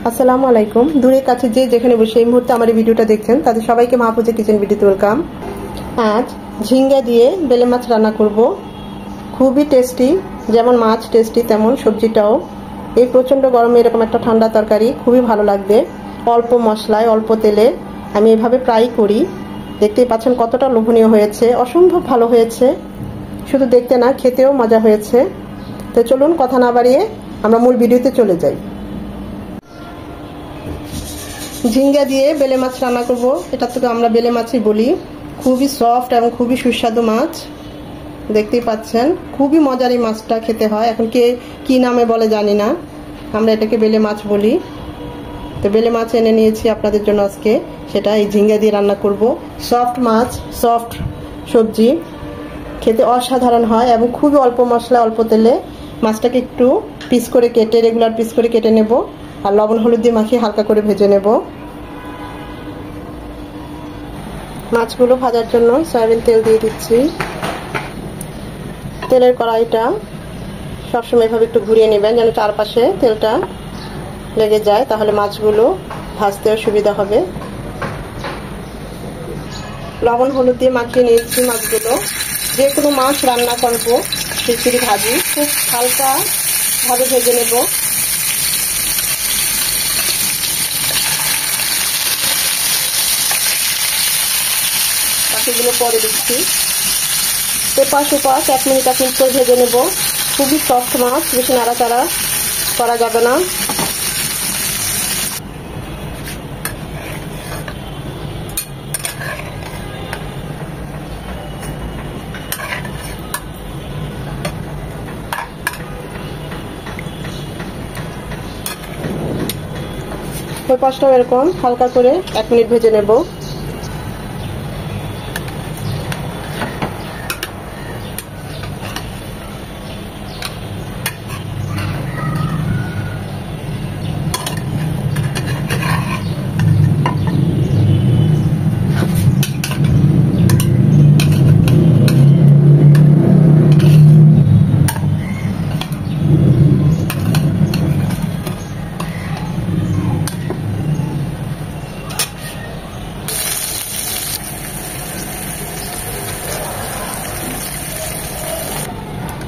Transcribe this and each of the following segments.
আসসালামু আলাইকুম। দূরে কাছে যে যেখানে বসে এই মুহূর্তে আমার এই ভিডিওটা দেখছেন তাদের সবাইকে মাহফুজা কিচেন ভিডিওতে ওয়েলকাম। আজ ঝিঙ্গা দিয়ে বেলে মাছ রান্না করব। খুবই টেস্টি, যেমন মাছ টেস্টি তেমন সবজিটাও। এই প্রচণ্ড গরমে এরকম একটা ঠান্ডা তরকারি খুবই ভালো লাগবে। অল্প মশলায় অল্প তেলে আমি এভাবে প্রায় করি। দেখতেই পাচ্ছেন কতটা লোভনীয় হয়েছে, অসম্ভব ভালো হয়েছে। শুধু দেখতে না, খেতেও মজা হয়েছে। তো চলুন কথা না বাড়িয়ে আমরা মূল ভিডিওতে চলে যাই। ঝিঙ্গা দিয়ে বেলে মাছ রান্না করব। এটা তো আমরা বেলে মাছই বলি। খুবই সফট এবং খুবই সুস্বাদু মাছ, দেখতেই পাচ্ছেন। খুবই মজার এই মাছটা খেতে হয়। এখন কে কি নামে বলে জানি না, আমরা এটাকে বেলে মাছ বলি। তো বেলে মাছ এনে নিয়েছি আপনাদের জন্য আজকে, সেটা এই ঝিঙ্গা দিয়ে রান্না করব। সফট মাছ, সফট সবজি, খেতে অসাধারণ হয় এবং খুবই অল্প মশলা অল্প তেলে। মাছটাকে একটু পিস করে কেটে, রেগুলার পিস করে কেটে নেব আর লবণ হলুদ দিয়ে মাখিয়ে হালকা করে ভেজে নেব। মাছগুলো ভাজার জন্য সয়াবিন তেল দিয়ে দিচ্ছি। তেলের কড়াইটা সবসময় এভাবে একটু ঘুরিয়ে নেবেন যেন চারপাশে তেলটা লেগে যায়, তাহলে মাছগুলো ভাজতেও সুবিধা হবে। লবণ হলুদ দিয়ে মাখিয়ে নিয়েছি মাছগুলো। যে কোনো মাছ রান্না করবো খিচুড়ি ভাজি খুব হালকা ভাবে ভেজে নেব। বাকিগুলো পরে দিচ্ছি। এপাশ ওপাশ 1 মিনিট করে ভেজে নেব। খুবই সফট মাছ, বেশি নাড়াচাড়া করা যাবে না। ওই পাশটাও এরকম হালকা করে 1 মিনিট ভেজে নেব।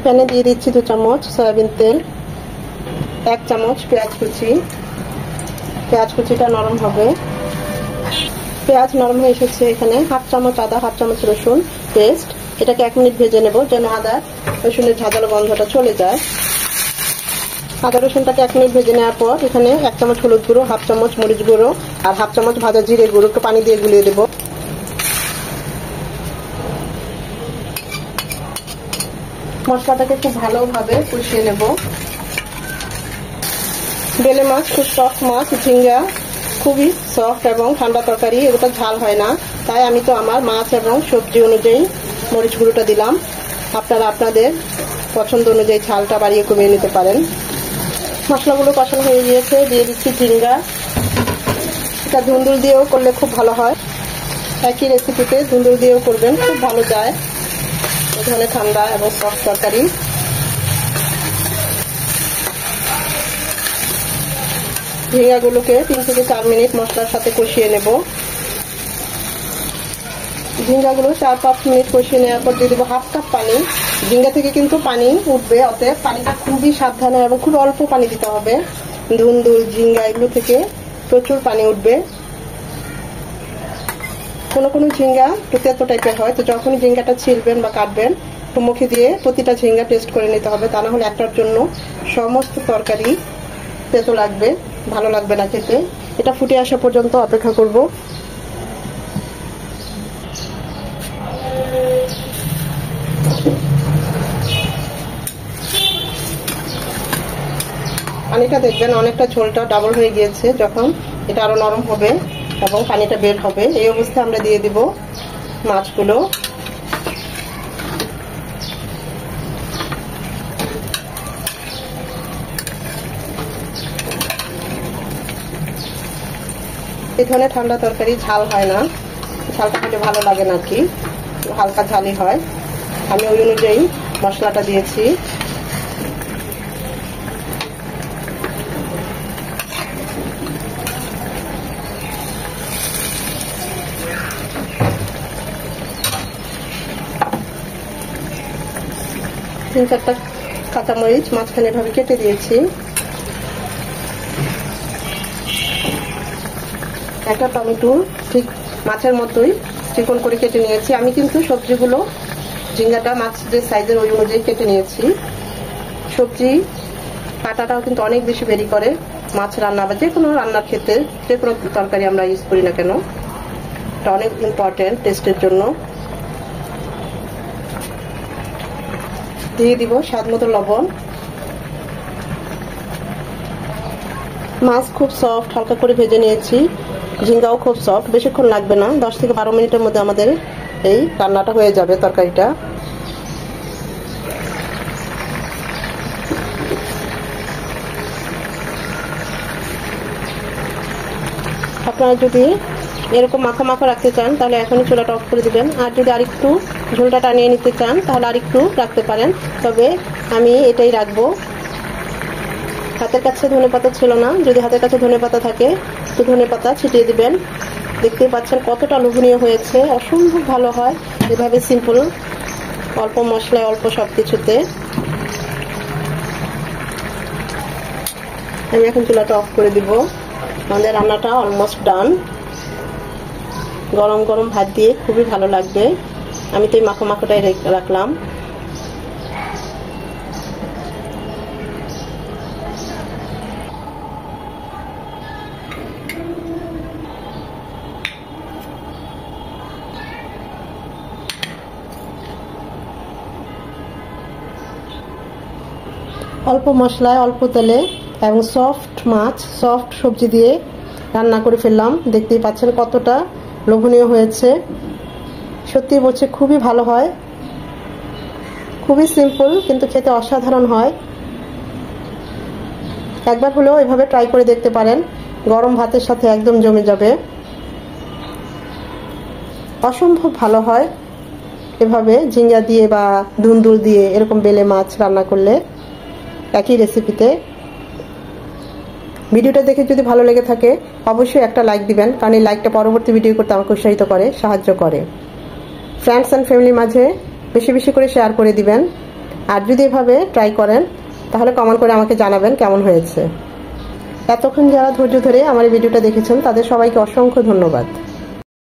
প্যানে দিয়ে দিচ্ছি 2 চামচ সয়াবিন তেল, 1 চামচ পেঁয়াজ কুচি। পেঁয়াজ কুচিটা নরম হবে। পেঁয়াজ নরম হয়ে এসেছে। এখানে 1/2 চামচ আদা, 1/2 চামচ রসুন পেস্ট। এটাকে 1 মিনিট ভেজে নেব যেন আদা রসুনের ঝাঁঝালো গন্ধটা চলে যায়। আদা রসুনটাকে 1 মিনিট ভেজে নেওয়ার পর এখানে 1 চামচ হলুদ গুঁড়ো, 1/2 চামচ মরিচ গুঁড়ো আর 1/2 চামচ ভাজা জিরে গুঁড়ো একটু পানি দিয়ে গুলিয়ে দেবো। মশলাটাকে খুব ভালোভাবে কষিয়ে নেব। বেলে মাছ খুব সফট মাছ, ঝিঙ্গা খুবই সফট এবং ঠান্ডা তরকারি, এগুলো ঝাল হয় না। তাই আমি তো আমার মাছ এবং সবজি অনুযায়ী মরিচ গুঁড়োটা দিলাম। আপনারা আপনাদের পছন্দ অনুযায়ী ঝালটা বাড়িয়ে কমিয়ে নিতে পারেন। মশলাগুলো কষানো হয়ে গিয়েছে, দিয়ে দিচ্ছি ঝিঙ্গা। এটা ধুন্দুল দিয়েও করলে খুব ভালো হয়। একই রেসিপিতে ধুন্দুল দিয়েও করবেন, খুব ভালো যায় এই ধরনের ঠান্ডা এবং সফট তরকারি। ঝিঙ্গাগুলোকে 3 থেকে 4 মিনিট মশলার সাথে কষিয়ে নেব। ঝিঙ্গাগুলো 4-5 মিনিট কষিয়ে নেওয়ার পর দিয়ে দেবো 1/2 কাপ পানি। ঝিঙ্গা থেকে কিন্তু পানি উঠবে, অতএব পানিটা খুবই সাবধানে এবং খুব অল্প পানি দিতে হবে। ধুন্দুল, ঝিঙ্গা এগুলো থেকে প্রচুর পানি উঠবে। কোনো কোনো ঝিঙ্গা তেতো টাইপের হয়, তো যখনই ঝিঙ্গাটা ছিলবেন বা কাটবেন মুখে দিয়ে প্রতিটা ঝিঙ্গা টেস্ট করে নিতে হবে, তা না হলে একটার জন্য সমস্ত তরকারি তেতো লাগবে, ভালো লাগবে না খেতে। এটা ফুটে আসা পর্যন্ত অপেক্ষা করব। পানিটা দেখবেন অনেকটা ঝোলটা ডাবল হয়ে গিয়েছে। যখন এটা আরো নরম হবে এবং পানিটা বের হবে, এই অবস্থায় আমরা দিয়ে দিব মাছগুলো। এই ধরনের ঠান্ডা তরকারি ঝাল হয় না, ঝালটা খেতে ভালো লাগে না, কি হালকা ঝালই হয়। আমি ওই অনুযায়ী মশলাটা দিয়েছি। 3-4টা কাঁচামরিচ মাঝখানে এভাবে কেটে দিয়েছি। একটা টমেটো ঠিক মাছের মতোই চিকন করে কেটে নিয়েছি। আমি কিন্তু সবজিগুলো ঝিঙ্গাটা মাছ যে সাইজের ওই অনুযায়ী কেটে নিয়েছি। সবজি কাটাটাও কিন্তু অনেক বেশি ভেরি করে মাছ রান্না বা যে কোনো রান্নার ক্ষেত্রে, যে কোনো তরকারি আমরা ইউজ করি না কেন, এটা অনেক ইম্পর্টেন্ট টেস্টের জন্য। দিয়ে দিব স্বাদ মতো লবণ। মাছ খুব সফট, হালকা করে ভেজে নিয়েছি। ঝিঙ্গাও খুব সফট, বেশিক্ষণ লাগবে না, 10 থেকে 12 মিনিটের মধ্যে আমাদের এই রান্নাটা হয়ে যাবে, তরকারিটা। আপনারা যদি এরকম মাখা মাখা রাখতে চান তাহলে এখনই চুলাটা অফ করে দিবেন। আর যদি আরেকটু ঝোলটা টানিয়ে নিতে চান তাহলে আরেকটু রাখতে পারেন, তবে আমি এটাই রাখবো। হাতের কাছে ধনেপাতা ছিল না, যদি হাতের কাছে ধনেপাতা থাকে তো ধনেপাতা ছিটিয়ে দিবেন। দেখতেই পাচ্ছেন কতটা লোভনীয় হয়েছে, অসম্ভব ভালো হয় এভাবে সিম্পল, অল্প মশলায় অল্প সবকিছুতে। আমি এখন চুলাটা অফ করে দিব। আমাদের রান্নাটা অলমোস্ট ডান। গরম গরম ভাত দিয়ে খুবই ভালো লাগবে। আমি তো এই মাখো মাখোটাই রাখলাম। অল্প মশলায় অল্প তেলে এবং সফট মাছ, সফট সবজি দিয়ে রান্না করে ফেললাম। দেখতেই পাচ্ছেন কতটা লোভনীয় হয়েছে। সত্যি বলছে খুবই ভালো হয়, খুবই সিম্পল কিন্তু খেতে অসাধারণ হয়। একবার হলেও এভাবে ট্রাই করে দেখতে পারেন, গরম ভাতের সাথে একদম জমে যাবে। অসম্ভব ভালো হয় এভাবে ঝিঙ্গা দিয়ে বা ধুন্দুল দিয়ে এরকম বেলে মাছ রান্না করলে একই রেসিপিতে। ভিডিওটা দেখে যদি ভালো লেগে থাকে অবশ্যই একটা লাইক দিবেন, কারণ এই লাইকটা পরবর্তী ভিডিও করতে আমাকে উৎসাহিত করে, সাহায্য করে। ফ্রেন্ডস অ্যান্ড ফ্যামিলির মাঝে বেশি বেশি করে শেয়ার করে দিবেন। আর যদি এভাবে ট্রাই করেন তাহলে কমেন্ট করে আমাকে জানাবেন কেমন হয়েছে। এতক্ষণ যারা ধৈর্য ধরে আমার এই ভিডিওটা দেখেছেন তাদের সবাইকে অসংখ্য ধন্যবাদ।